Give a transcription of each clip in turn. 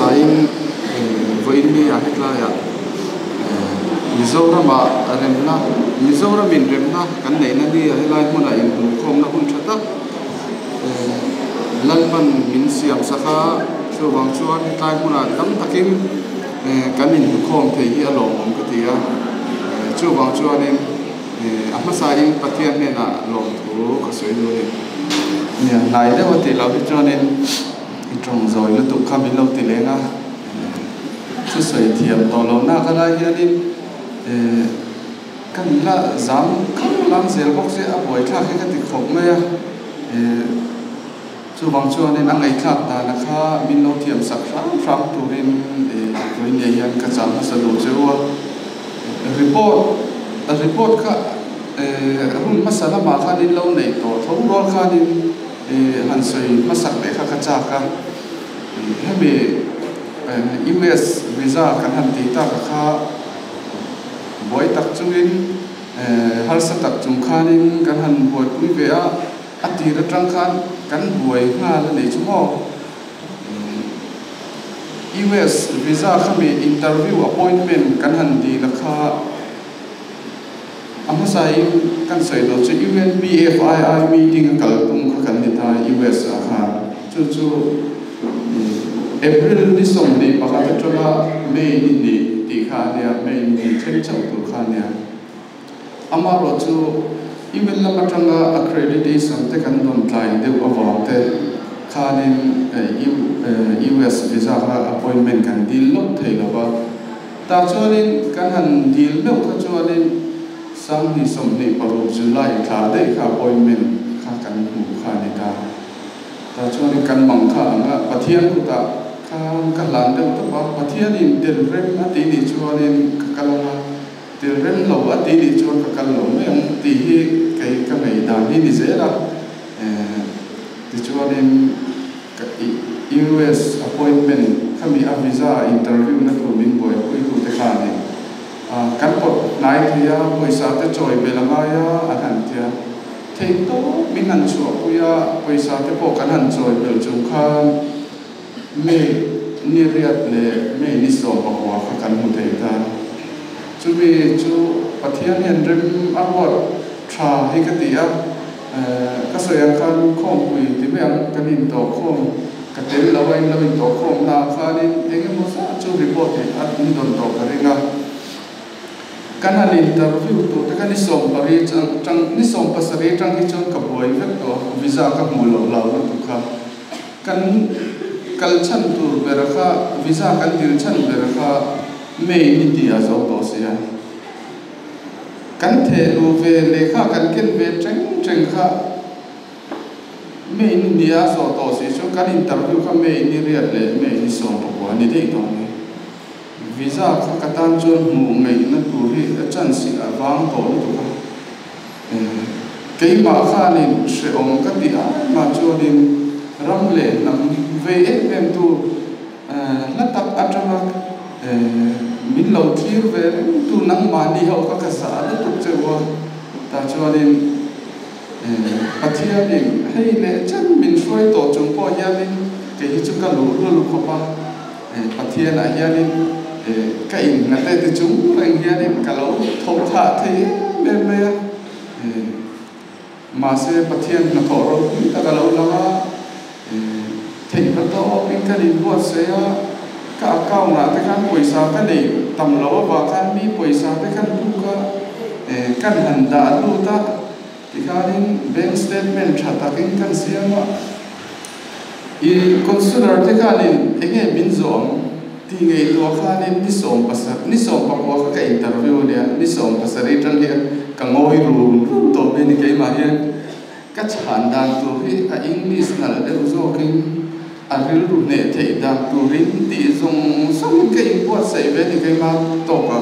sain với mi à hết là Mizoram mà remna Mizoram in remna kan nei na đi hết lại muốn là in không na hun chata lần man min siam sakha chu wang chuan tai muốn là tam takin kan in không thấy hi along om cái tia chu wang chuan in amma sain pathian ne na long thu ka soi do nè lại đấy mà thì lão biết cho nên trồng rồi nó tụ khăm lâu thì lên à chú sấy thiệp tỏ lâu na cái này hiện đi cái là dám không làm gì bóc sẽ buổi khác cái thì không mấy chú bằng cho nên anh ấy khác ta là khá min lâu thiệp sắc sáng tụ lên với nhà hiện cái dám nó sẽ đủ chưa report khác hôm masala mà khá đi lâu này tổ thống đó khá đi han soi masak le kha khacha ka hemi US visa kan han ti ta kha boy tak chungin har sa tak chung khanin kan han boy pui ve a ati ra tang khan kan boy nga la nei chumo US visa khami interview appointment kan han ti la kha amma sai kan soi do chu UNBFII meeting kal tung kan ni ta US kha chu April ni som ni pa ka tra May ni ti kha ne May ni chen chang tu kha ne amma ro chu email la matanga accreditation te kan don tlai de awang te kha nin US visa kha appointment kan dil lok thei lo ba ta chuanin kan han dil lok kha chuanin sang ni som ni paru July kha de kha appointment kha kan hu kha ni ta chuan kan mang kha anga pathian ku ta kan lan de to ba pathian in del rem ati ni chuan in ka kalanga del rem lo ati ni chuan ka kal lo me ti hi kai ka mai da ni zera ti chuan in US appointment khami a visa interview na tu min boy ku te kha ni kan pot nai thia poisa te choi belanga ya anan tia thei to min han chu puya poisa te po kan han choi bel chu khan me ni riat le me ni so pa wa kha kan hu thei ta chu mi chu pathian hian rem awat tha hi ka tia ka so yang kan khom pui ti me ang kan in to khom ka te la wai la in to khom na khanin enge mo sa chu report he at ni don to ka ringa kan han interview to te kan ni som pari chang ni som pasari chang hi chang ka boy vet to visa ka mu lo la tu kha kan kal chan tu berakha visa kan dil chan berakha me ni ti a zo to sia kan the lu ve le kha kan ken ve cheng kha me ni dia zo to si so kan interview kha me ni riat le me ni som to ni dei to visa kha katan chon mu ngai na tu hi chan si awang to ni tu kha kei ma kha ni se om ka ti a ma chu din ram le nam ve em tu la tak atama min lo thir ve tu nang ma ni ho ka sa la tu chewa ta chu din pathia ni hei le chan min soi to chung po ya min ke hi chu ka lu ko pa pathia na ya ni cái in là tay từ chúng anh nghe đi cả lỗ thấu thả thế bên đây mà sẽ bắt thiên là thổ rồi ta cả lỗ là thỉnh bắt đầu bên cái đình vua sẽ cả cao là cái khăn quỳ sa cái này tầm lỗ và khăn mi quỳ sa cái khăn tu cái hành đã tu ta thì khá đến bank statement trả ta cái khăn xiêm mà consular cái khá đến anh nghe biến rộng thì ngày đó khá nên ni som pa cái interview này ni som pasari trang hiện cả ngồi rùm tổ bên cái mà hiện các hạn đàn tu hi English là đều do kinh real rùm này thấy đàn tu rin tí dùng xong cái import xây bên cái mà tổ cả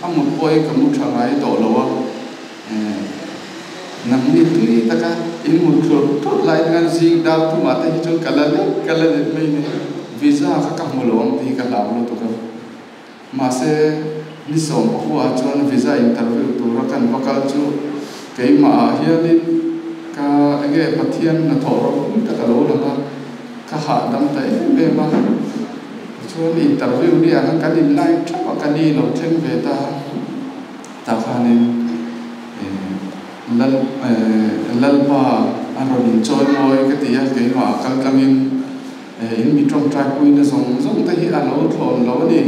khăn một bôi cả một thằng ấy tổ lúa nằm đi tuy ta cả in một chỗ tốt lại ngăn gì đào tu mà thấy cho cả lần mình visa ka kamulong ti ka lawlo to ka ma se ni som ko a chon visa interview to ra kan bakal chu ke ma hianin ka ege pathian na thoro ta ka lo la ka ha dam tai be ma chu chuan interview ni ang kan in line thapa kan ni lo thleng ve ta khanin lalpa aron choi moi ka tia ke ma kalkangin in mi trong track kuin na zong ta hi alo thlon lo ni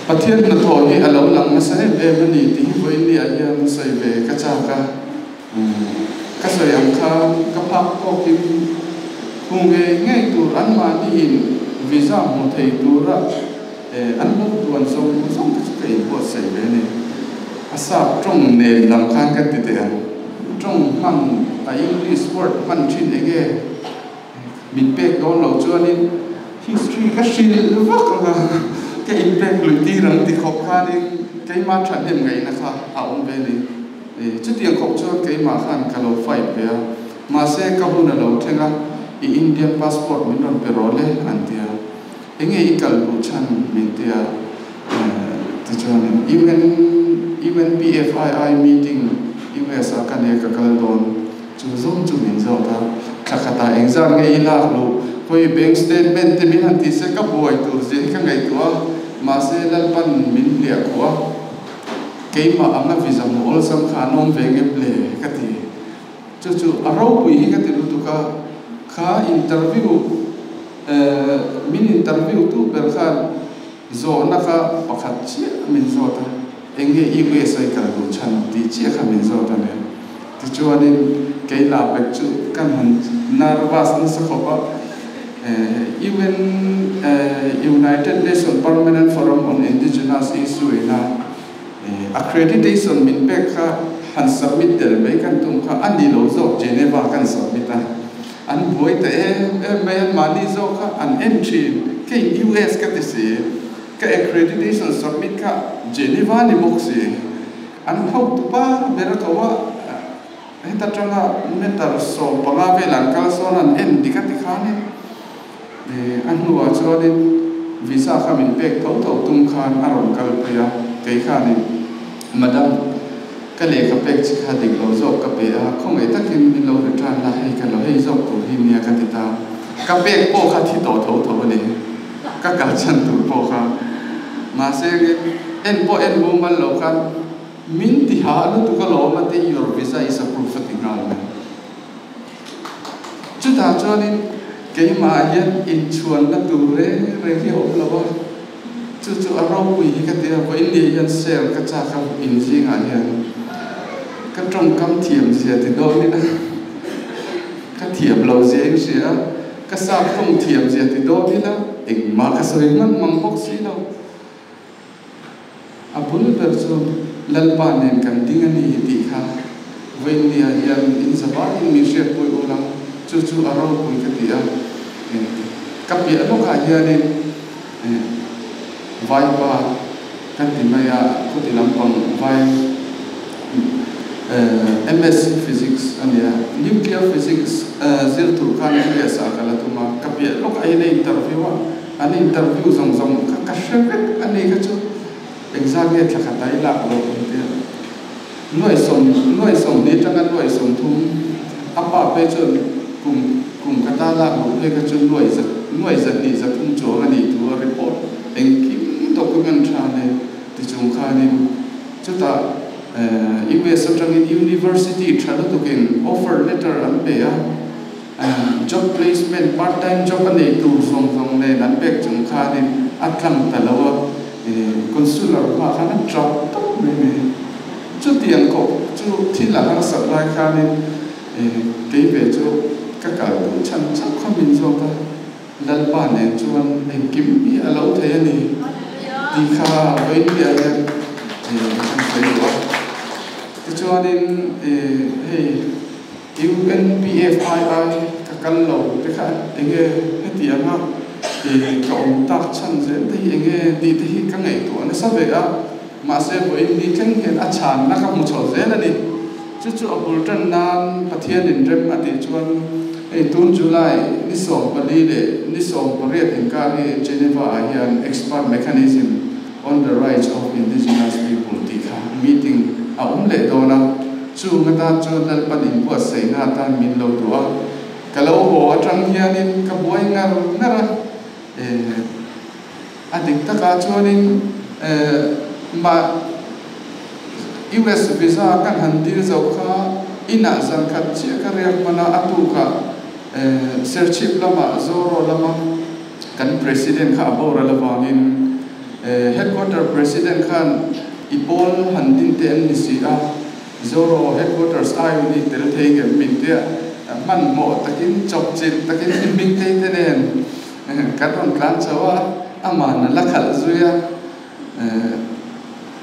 pathian na tho hi alo lang na sai be mani ti voi ni a ya na sai ve ka cha ka sai ang kha ka phak ko kim hung ge ngai tu an ma ni in visa mo thei tu ra an lo tuan song ta ka i bo sai ve ni asa trong ne lam khan ka ti te trong mang a English word man chin ege min pe ko lo chuan in history ka shil vak la cái impact lụy ti rằng thì khóc kha đi cái mà trận điểm ngày na kha ảo về đi chút tiền khóc cho cái mà khan cả lỗ phải về mà sẽ các hôn là lỗ thêm á Indian passport mình còn phải rồi lên anh tia anh ấy cả lỗ chân mình tia thì cho nên even BFII meeting US cái này cả cái đồn chú zoom chú mình zoom ta cả cả ta exam cái là lỗ coi bank statement thì mình hẳn thì sẽ các buổi tu gì các ngày tu mà sẽ lalpan min lia kwa cái mà anga visa mo sam khanom ve nge ple ka ti chu aro pui ka ti tu ka kha interview min interview tu ber khan zo na ka pakhat chi min zo ta enge US ai ka lu chan ti chi kha min zo ta ne ti chu anin cái la pek chu kan han nervous na sa khopa even United Nations Permanent Forum on Indigenous Issues na accreditation min pe kha han submit del mai kan tum kha ani lo zo Geneva kan submit an boy te mayan mani zo kha an entry ke US ka te se ka accreditation submit ka Geneva ni mok se an hau tu pa bera kawa heta tranga metar so panga velan kal so nan en dikati khani anh nuôi cho nên visa khai mình bẹt thấu tung khan aron kal paya cái khan này madam cái lệ cái bẹt chỉ khai định lâu dọc cái bẹt không ai tất nhiên mình lâu được tràn là hay cái lâu hay dọc tụ hi nia cái tita cái bẹt po khai thi thấu này cái cả chân tụ po khai mà sẽ en po en bom mal lâu khan min ti ha lu tu cái lâu mà ti your visa is approved thì ngal chú ta cho nên cái mà hiện in chuan là tu re hiểu là bao chú aro quỷ cái tiền với đi hiện sale cái cha không in gì ngài hiện cái trong cam thiểm gì thì đôi đi đó cái thiểm lâu gì gì đó cái sao không thiểm gì thì đôi đi đó in mà cái sợi ngân mang bốc xí đâu abun berso lalpa nên cần tiếng anh đi khá với đi hiện in sabah in mishet bui ulang chú aro quỷ cái tiền các vị lúc này nên vai ba cácทีมายาผู้ที่ลำพังvai MS Physicsอันนี้ Nuclear Physics zil tu kan US akala tu ma các vị lúc ấy này interview anh interview zong các shefet anh ấy cái chút exam này là cái đại lạc lâu thế nuôi sống đi trong cái nuôi sống thùng apa bây giờ cùng cái ta lạc lâu hay cái chút nuôi giật đi giật thùng chỗ anh ấy tu report anh kim document này thì chúng ta nên chúng ta US trong university trả được cái offer letter anh bé job placement part time job anh ấy tu song này anh bé chúng ta nên atlang talawa consular mà khá là trâu tốt này chút tiền có chút thì là nó supply khá nên cái về chỗ các cả chân chắc không mình cho ta lần bản này cho anh kiếm bị lâu thế này đi khá với địa nhân thấy được cho nên UNPFII các căn lầu cái khác anh nghe hết tiền ha thì cộng tác chân dễ thì anh nghe đi thì các ngày tuổi nó sắp về á mà sẽ với đi tranh hiện ăn chán nó không một chỗ dễ là đi chú ở bờ chân nam phát hiện đến rem mà thì cho tuần July ní sòng bali để ní sòng bariết hiện cả cái Geneva hiện expert mechanism on the rights of indigenous people thì meeting à lệ đó na chu ngata chu dal panin bu sei na tan min lo tua kalau ho atang hianin ka buai ngara adik taka chuanin ma US visa kan handil zo kha ina zan khat chi ka riak mana atu ka serchip lama zoro lama kan president kha bora lawangin headquarter president khan ipol handin te an nisia zoro headquarters ai ni tel thei ge min te man mo takin chok chin takin ming te nen karon kan chawa amana lakhal zuya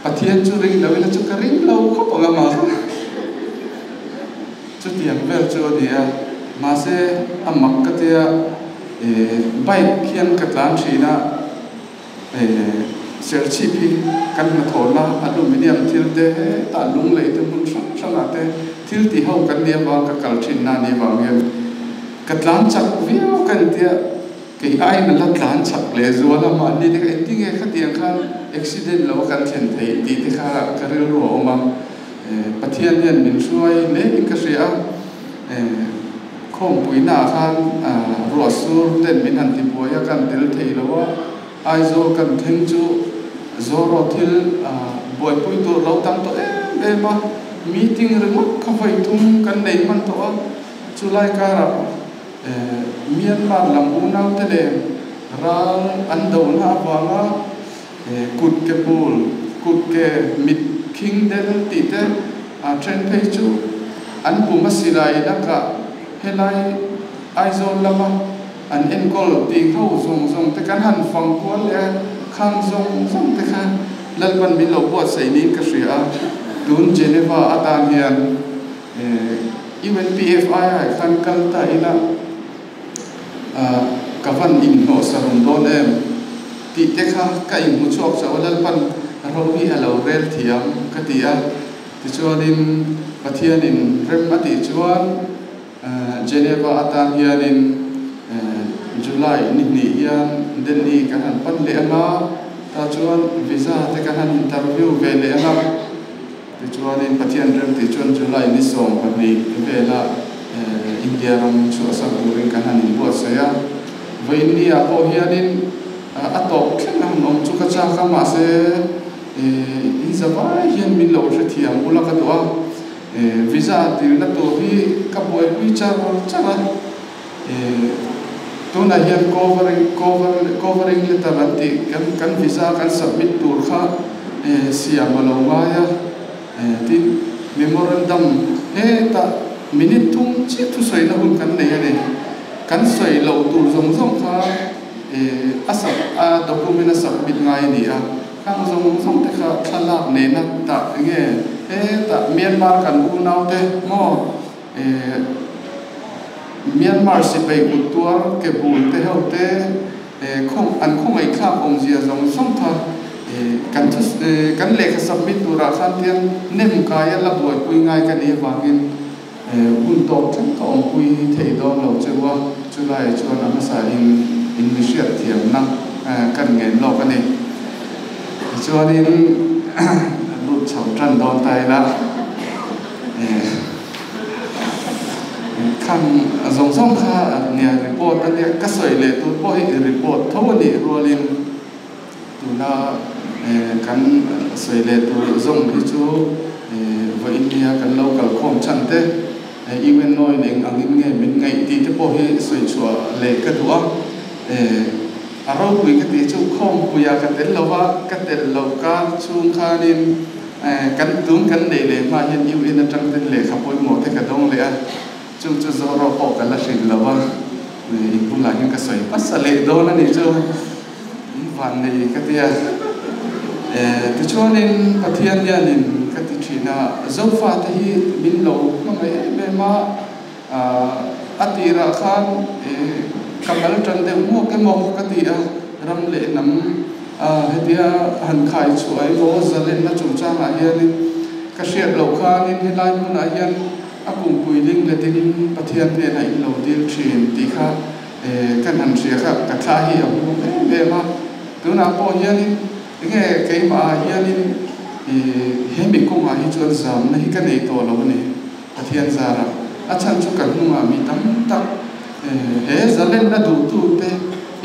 pathian chu ring lawila chu karing lo kho pangama chu tiang vel chu dia ma se amak ka tia bike khian katlan thina serchi pi kan na thola aluminium thil te ta lung lei te mun sang ate thil ti ho kan nia wa ka kal thin na ni wa ngen katlan chak viu kan tia cái ai mà lát lán chặt lệ rồi là mà đi cái tiếng nghe khách tiếng khác accident lâu kan thiền thấy đi thì khác cái rêu rô mà bắt thiên nhân mình xuôi lấy cái gì á không bùi na khan rùa sur tên mình hành thì bùi kan tel thấy lâu ai zo kan thinh chu zo ro thil bùi bùi tu lâu tam tu em mà meeting rồi mất không phải tung kan nei man tu chu lai cả Myanmar lam unau te le ral ando na wanga kut ke bul kut ke mit king del ti te train phei chu an pu masilai da ka helai aizon lama an enkol ti ho zong te kan han fang ko le khang zong te khan lalban min lo bo sai ni ka ria tun Geneva atan hian UNPFI khan kal ta ina kavan in no sarum don em ti te kha ka in mu chok chawal pan rohi alo rel thiam ka tia ti chuanin pathian in rem ati chuan Geneva atan hianin July ni hian Delhi kan han pan le ama ta chuan visa te kan han interview ve le ama ti chuanin pathian rem ti chuan July ni som ka ni vela India ram chu asam turing kan hanin buat saya vaini apo hianin atok khenam nom chu ka cha ka ma se inzawai hian min lo re thiam ula ka to visa til na to hi ka boy pi cha to na hian covering letter anti kan visa kan submit tur kha siam lo ma ya tin memorandum ta minute tung chi thu soi na hun kan nei ane kan soi lo tur zong kha asap document submit ngai ni a kan zong te kha thalak ne na ta nge ta Myanmar kan u nau te mo Myanmar si pai kultur ke bul te ho te không ai kha ong zia zong tha kan le kha submit tura khan tian nem ka ya la boy pui ngai kan ni wangin hun to chắc có ông quy thầy đó lâu chưa qua chưa lại cho nó sa in miết thiểm năng cần nghề lo cái này cho nên lụt chảo trần đòn tay là khăn giống giống kha nhà report anh ấy các sợi lệ tôi bôi report thấu đi rồi lên tôi là cắn sợi lệ tôi giống đi chú với India cắn lâu cả không chăn thế even noi neng angin nge min ngai ti te po he soi chua le ka duwa aro pui ka ti chu khom puya ka tel lawa ka tel lauka chung khanin kan tung kan nei le ma hian yu in atang ten le kha poi mo te ka dong le a chung chu zo ro po ka la shin lawa ni pula hin ka soi pas le do na ni chu van nei ka tia ti chuanin pathian yanin ka ti thina zofa te hi min lo ma me ma atira khan kamal tran de mo ke mo ka ti a ram le nam hetia han khai chuai lo zalen na chung cha ma hian ka hriat lo khan in helai mun a hian apung puiling le tin pathian te na in lo dil thin ti kha kan han ria kha ka tha hi a me ma tu na po hian nge ke ma hian he mi ko ma hi chuan zam na hi ka nei to lo ni pathian zara a chan chu kan nu ma mi tam tak he zalen na du tu te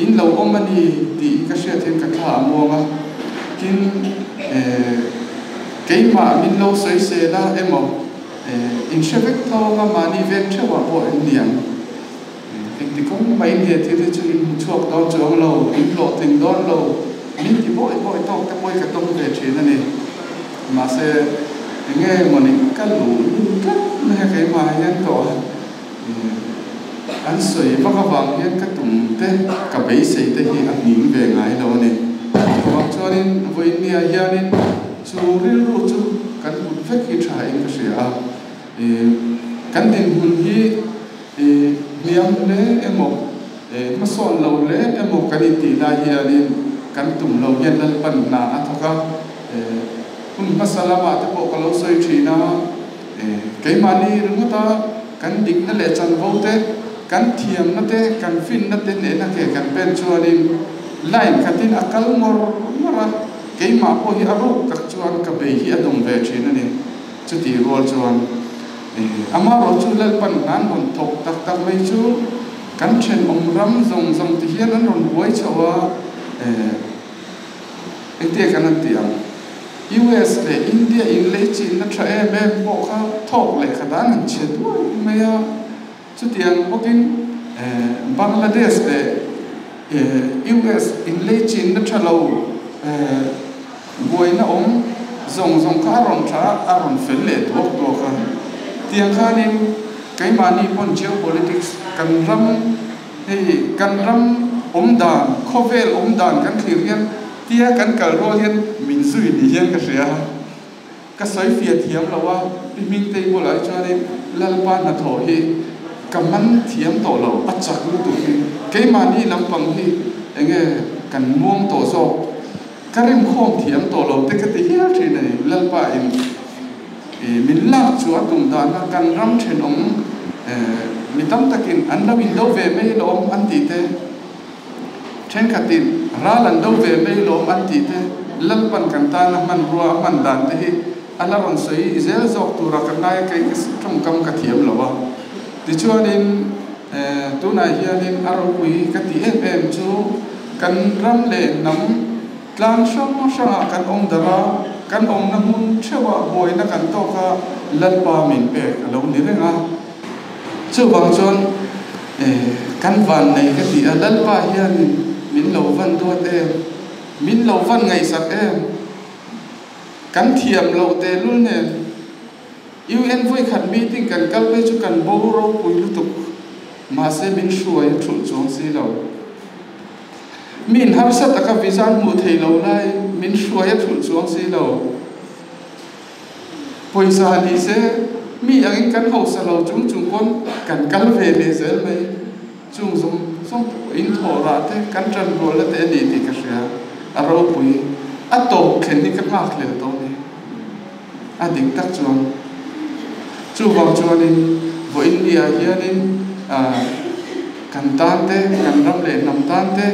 in lo omani ti ka she then ka kha mo nga kin ke ma min lo sei se la emo in shevek to nga mani ven chewa po indian ti kong mai ni ti chu in chuak do chong lo in lo ting don lo min ti boy to ka boy ka tong ve che na ni mà sẽ nghe một những cái lũ rất là cái mà nhân có anh soi và các bạn nhân cái tụng thế cả bấy sĩ thế thì anh nhìn về ngài đâu này hoặc cho nên với nia gia nên chú riêng rồi chú cần một phép khi trái cái gì cần tin hồn hi niệm lễ em một mà son lâu lễ em một cái tỷ la gia nên cần tụng lâu nhân lên phần na thôi kun masalama te po kalau soi china ke mani rungata kan dik na le chan vo te kan thiam na te kan fin na te ne na ke kan pen chuanin line khatin akal mora ke ma po hi aru kak chuan ka be hi adong ve china ni chuti rol chuan ama ro chu lal pan nan hon thok tak tak mai chu kan chen ram zong ti hian an ron boi chawa ente kan tiang US le India in le Chin na trae me bo kha thok le khada nan che tu me ya chu tiang bokin Bangladesh le US in le Chin na thalo boi na zong kha ron tha aron fel le to kha tiang kha nin kai mani pon geopolitics kan ram dan khovel dan kan thirian tia kan kal ro hian min zui ni hian ka ria ka soi fia thiam lawa min te bo lai cha ni lal pa na tho hi kaman thiam to lo achak lu tu hi ke mani lampang hi enge kan muang to so karim khom thiam to lo te ka ti hian thi nei lal pa in min lak chu atum da na kan ram then mi tam takin an la window ve me lo an ti te chen khatin ra lan do ve me lo an ti te lal pan kan ta na man ruwa man dan te hi ala ron soi zel zok tu ra kan nai kai trong kam ka thiam lo wa ti chuanin tu na hianin aro pui ka ti em chu kan ram le nam tlan shang kan ong dara kan ong na mun chewa boy na kan to ka lal pa min pe lo ni renga chu bang chon kan van nei ka ti lal pa hianin min lo van do te min lo van ngai sak kan thiam lo te lu ne UN voi khat meeting kan kal pe chu kan bo ro pui lu tuk ma se min shuai thul chong si lo min har sat ka visan mu thei lo lai min shuai thul chong si lo poisa ni se mi ang kan ho sa lo chung kon kan kal ve le zel mai chung som in thora te kan tran ro la te ni ti ka sia aro pui ato khen ni ka mak le to ni ading tak chuan chu wang chuan in vo India hianin kan tan te kan ram le nam tan te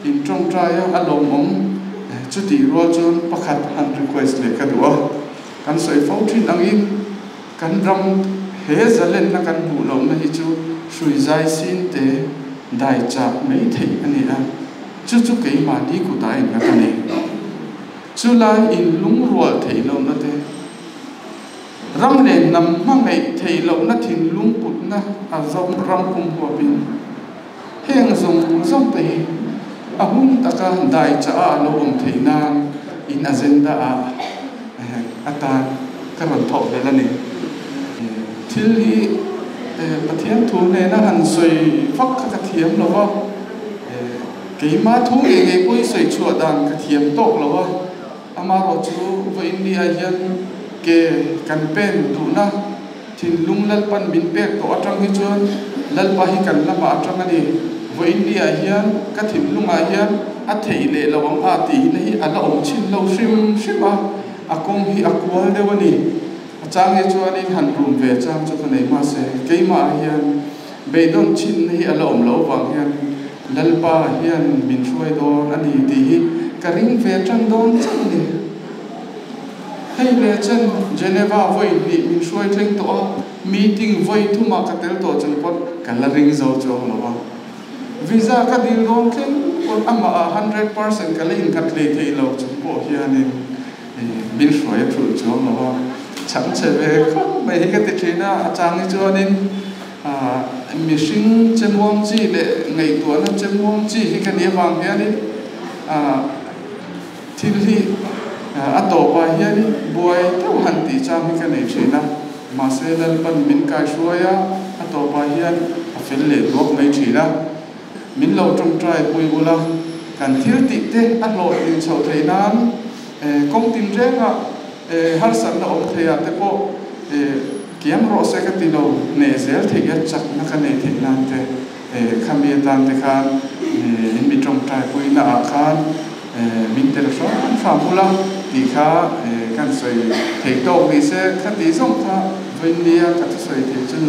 in trong trai a lo mom chu ti ro chuan pakhat han request le ka duwa kan soi fo thin angin kan ram he zalen na kan bu lo na hi chu shui zai sin te dai cha mai thei ani a chu ke ma di ku tai na ka ni chu la in lung rual thei lo na te ram le nam ma ngai thei lo na thin lung put na a zong ram kum ho bin heng zong te a hum ta ka dai cha a lo om thei na in agenda a ata ka ron tho le la ni thil hi pathian thu ne na han soi phak ka thiam lo wa ke ma thu nge pui soi chua dan ka thiam tok lo wa ama ro chu vo India hian ke kan pen tu na thin lung lal pan bin pek to atang hi chuan lal pa hi kan lama atang ani vo India hian ka thin lunga hian a thei le lawang a ti na hi ala om chin lo shim a akong hi akwal dewani achang hi chuan in han room ve chang chu nei ma se keima hian be don chin hi ala om lo wang hian lal pa hian min shuai don ani ti hi ka ring ve chang don chang ni hay lệ chân Geneva voi ni min suai theng to meeting voi thuma ka tel to chung pot kan la ring zo cho lo visa ka dil ron ken kon ama 100% ka le in kat le thei lo chung po hianin min suai thu cho lo cham che ve không mấy cái tiết chế na trang ấy cho nên mình sinh chân muông chi để ngày tuổi nó chân muông chi khi cái địa vàng kia đi thì tổ bài kia đi buổi theo hành tỷ trang khi cái này chế na mà sẽ lên phần mình cài xuôi tổ bài kia phải lệ thuộc mấy chế na mình lâu trong trai bùi bùa la cần thiếu tị thế lội đến sầu thầy nam công tin rèn har san na om thea te po kiam ro se ka tino ne zel the ya chak na ka ne the nan te khami tan te khan in mi trong trai pui na khan min te so fa mula ti kha kan soi the to ni se kha ti song kha vin lia ka soi the chen